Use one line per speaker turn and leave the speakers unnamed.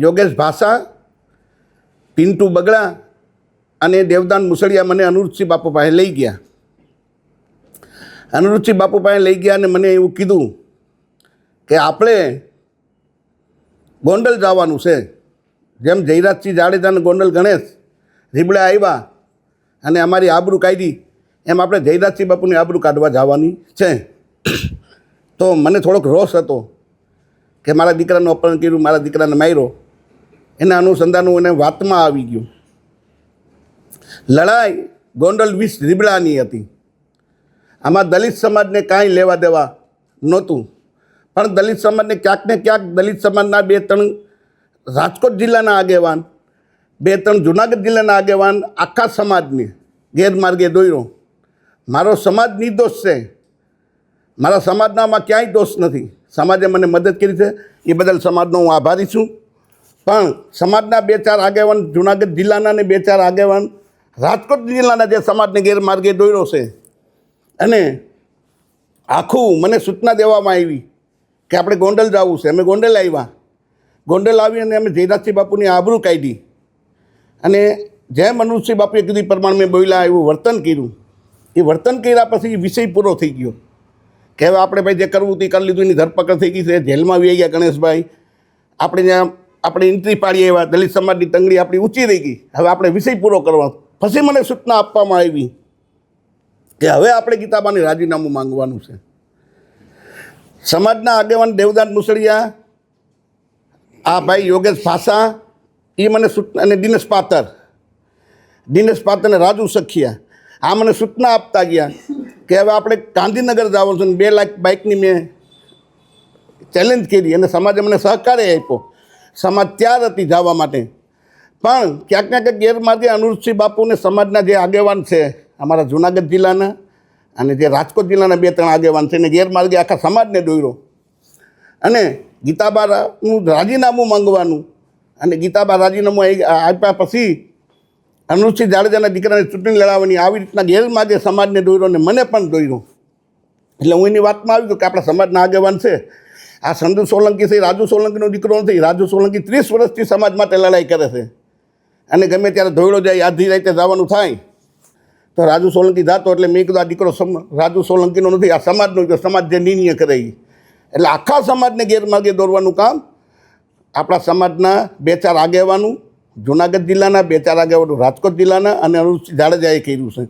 યોગેશ ભાષા, પિન્ટુ બગડા અને દેવદાન મુસળિયા મને અનિરુદ્ધસિંહ બાપુ પાસે લઈ ગયા. અનિરુદ્ધસિંહ બાપુ પાસે લઈ ગયા અને મને એવું કીધું કે આપણે ગોંડલ જવાનું છે. જેમ જયરાજસિંહ જાડેજા અને ગોંડલ ગણેશ રીબડા આવ્યા અને અમારી આબરૂ કાઢી, એમ આપણે જયરાજસિંહ બાપુની આબરૂ કાઢવા જવાની છે. તો મને થોડોક રોષ હતો કે મારા દીકરાનું અપહરણ કર્યું, મારા દીકરાને માર્યો. એના અનુસંધાનું એને વાતમાં આવી ગયું. લડાઈ ગોંડલ 20 રીબડાની હતી. આમાં દલિત સમાજને કાંઈ લેવા દેવા નહોતું. પણ દલિત સમાજને ક્યાંક ને ક્યાંક દલિત સમાજના 2-3 રાજકોટ જિલ્લાના આગેવાન, 2-3 જુનાગઢ જિલ્લાના આગેવાન આખા સમાજને ગેરમાર્ગે દોર્યો. મારો સમાજ નિર્દોષ છે, મારા સમાજનામાં ક્યાંય દોષ નથી. સમાજે મને મદદ કરી છે, એ બદલ સમાજનો હું આભારી છું. પણ સમાજના 2-4 આગેવાન જુનાગઢ જિલ્લાના ને 2-4 આગેવાન રાજકોટ જિલ્લાના જે સમાજને ગેરમાર્ગે દોર્યો છે, અને આખું મને સૂચના દેવામાં આવી કે આપણે ગોંડલ જવું છે. અમે ગોંડલ આવ્યા. ગોંડલ આવી અને અમે જયરાજસિંહ બાપુની આબરૂ કાઢી અને જેમ અનિરુદ્ધસિંહ બાપુએ કીધું પ્રમાણે મેં બોલ્યા એવું વર્તન કર્યું. એ વર્તન કર્યા પછી વિષય પૂરો થઈ ગયો કે હવે આપણે ભાઈ જે કરવું તે કરી લીધું. એની ધરપકડ થઈ ગઈ છે, જેલમાં આવી ગયા ગણેશભાઈ. આપણે ત્યાં આપણે એન્ટ્રી પાડીએ એવા દલિત સમાજની તંગડી આપણી ઊંચી રહી ગઈ. હવે આપણે વિષય પૂરો કરવાનો. પછી મને સૂચના આપવામાં આવી કે હવે આપણે ગીતાબાને રાજીનામું માંગવાનું છે. સમાજના આગેવાન દેવદાન મુસળિયા, આ ભાઈ યોગેશ ભાષા, એ મને સૂચના, અને દિનેશ પાત્ર અને રાજુ સખિયા, આ મને સૂચના આપતા ગયા કે હવે આપણે ગાંધીનગર જવાનું છે. 2 લાખ બાઇકની મેં ચેલેન્જ કરી અને સમાજે મને સહકારે આપ્યો. સમાજ તૈયાર હતી જવા માટે. પણ ક્યાંક ને ક્યાંક ગેરમાર્ગે અનિરુદ્ધસિંહ બાપુને સમાજના જે આગેવાન છે, અમારા જુનાગઢ જિલ્લાના અને જે રાજકોટ જિલ્લાના 2-3 આગેવાન છે, એને ગેરમાર્ગે આખા સમાજને દોર્યો. અને ગીતાબાનું રાજીનામું માંગવાનું, અને ગીતાબા રાજીનામું આપ્યા પછી અનિરુદ્ધસિંહ જાડેજાના દીકરાને ચૂંટણી લડાવવાની, આવી રીતના ગેરમાર્ગે સમાજને દોર્યો અને મને પણ દોર્યો. એટલે હું એની વાતમાં આવી ગયો કે આપણા સમાજના આગેવાન છે. આ સંધુ સોલંકી છે, રાજુ સોલંકીનો દીકરો નથી. રાજુ સોલંકી 30 વર્ષથી સમાજ માટે લડાઈ કરે છે. અને ગમે ત્યારે ધોયડો જાય, આધી રાતે જવાનું થાય તો રાજુ સોલંકી જાતો. એટલે મેં કીધું આ દીકરો રાજુ સોલંકીનો નથી, આ સમાજનો. સમાજ જે નિર્ણય કરે એટલે આખા સમાજને ગેરમાર્ગે દોરવાનું કામ આપણા સમાજના 2-4 આગેવાનું, જુનાગઢ જિલ્લાના 2-4 આગેવાનો રાજકોટ જિલ્લાના અને અનિરુદ્ધસિંહ જાડેજાએ કર્યું છે.